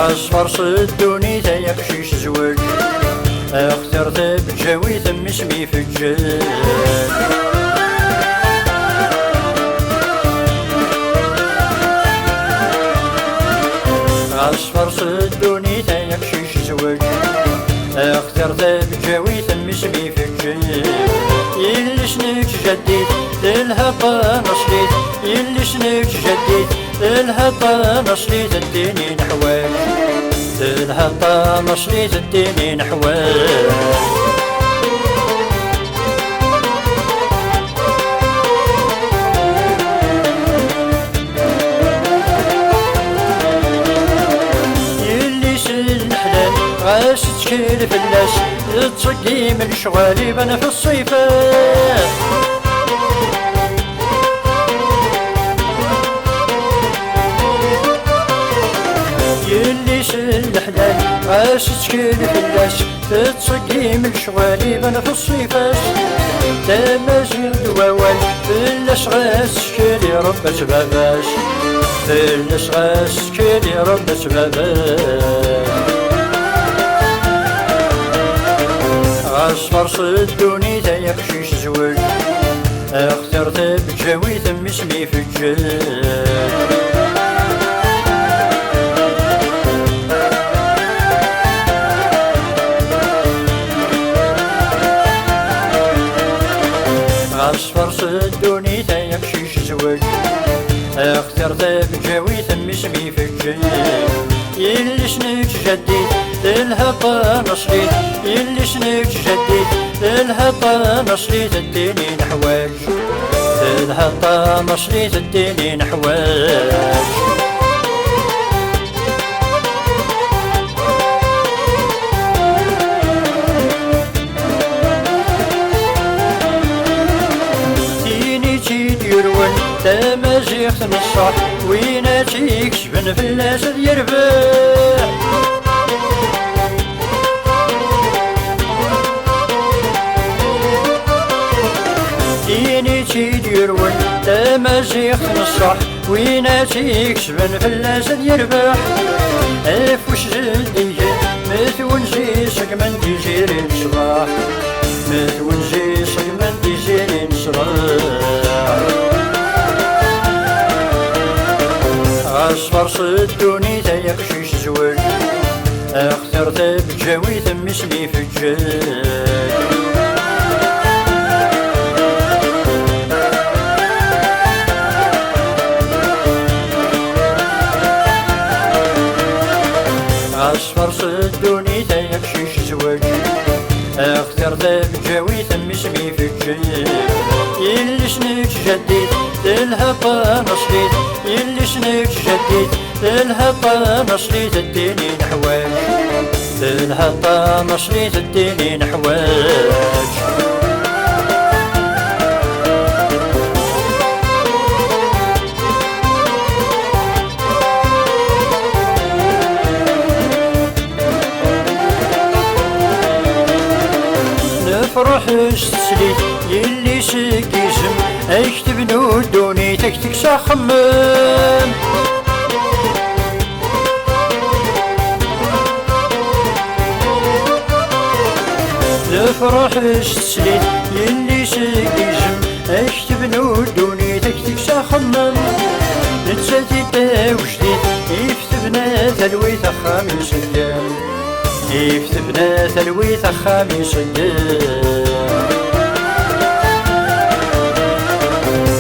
عصفر صدوني تا يقشيش زواج، اخترت بجاوي ثم اسمي فجاج. عصفر صدوني تا يقشيش زواج، اخترت بجاوي ثم اسمي فجاج. يلي شنك جديد الهبة نصليت، يلي شنك جديد الهبة نصليت الديني نحواج، الهبة نصليت الديني نحواج. يلي سن حلال غاش تشكيل فلاس، تصقي من شغالي بنا في الصيفات. يلي سن حلال غاش تشكيل فلاس، تصقي من شغالي بنا في الصيفات. تمازل دواوال فلاس غاس تشكيلي ربة باباش، فلاس غاس تشكيلي ربة باباش. عصفر صدوني تا يقشيش زواج، اخترت بجاوي ثم اسمي فجاج. عصفر صدوني تا يقشيش زواج، اخترت بجاوي ثم اسمي فجاج. يلي شنك جديد الهبة نصليت، يلي شنك جديد الهبة نصليت الديني نحواج، الهبة نصليت الديني نحواج. تيني تيديرون تمازيغ تنصح، وينا تيكسبن فلاس يربح. تيني تيديرون تمازيغ تنصح، وينا تيكسبن فلاس يربح. افوش جديه مثون زي سقمن ديزيرين صباح، مثون زي سقمن ديزيرين صباح. عصفر صدوني تا يقشيش زواج، اخترت بجاوي ثم اسمي فجاج. عصفر صدوني تا يقشيش زواج، اخترت بجاوي ثم اسمي فجاج. يلي شنك جديد الهبة نصليت، يلي شنك جديد الهبة نصليت الديني نحواج، الهبة نصليت الديني نحواج. نفرح استسليت يلي سكيزم، اكتب نودوني تكتك ساخمم. نفرح استسليت يلي سكيزم، اكتب نودوني تكتك ساخمم. نتساتي وجديد يفتبنا ثلويت خامي صيام، يفتبنا ثلويت خامي صيام.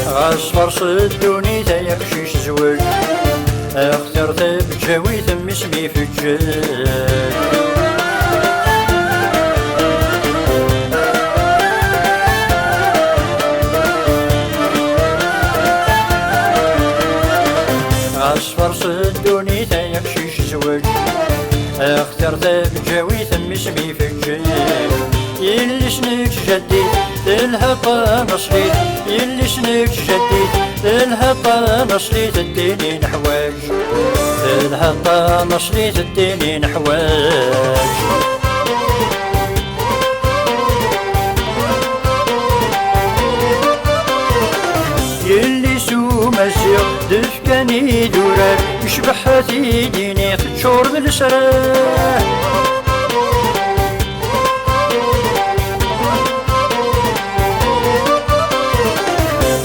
عصفر صدوني تا يقشيش زواج، اخترت بجاوي ثم اسمي فجاج. عصفر صدوني تا يقشيش زواج، اخترت بجاوي ثم اسمي فجاج. يلي شنك جديد الهبة نصليت، يلي شنك جديد الهبة نصليت الديني نحواج، الهبة نصليت الديني نحواج. يلي سو مسير دفكاني دورار، يشبح تيديني تشور بالسراه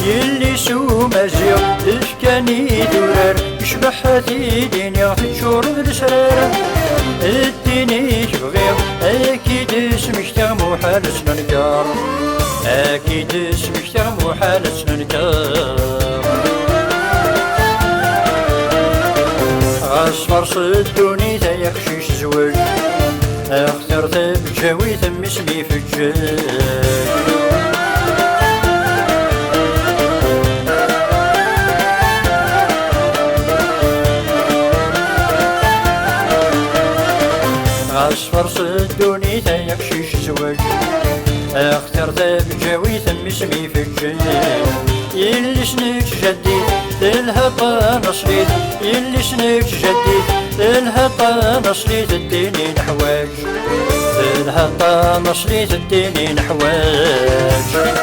يلي سو مزيغ إفكاني دورار يشبح تيديني تشور بالسراه الديني كبغير أكيد اسمك تغمو حال سننكار أكيد اسمك تغمو حال سننكار أصفر صدوني تيخشيش زواج اخترت بجاوي ثم اسمي في الجاج أصفر صدوني تيخشيش زواج اخترت بجاوي ثم اسمي في الجاج يلي سنك جديد الهطا نصليت يلي سنك جديد الهطا نصليت الديني نحواج الهطا نصليت الديني نحواج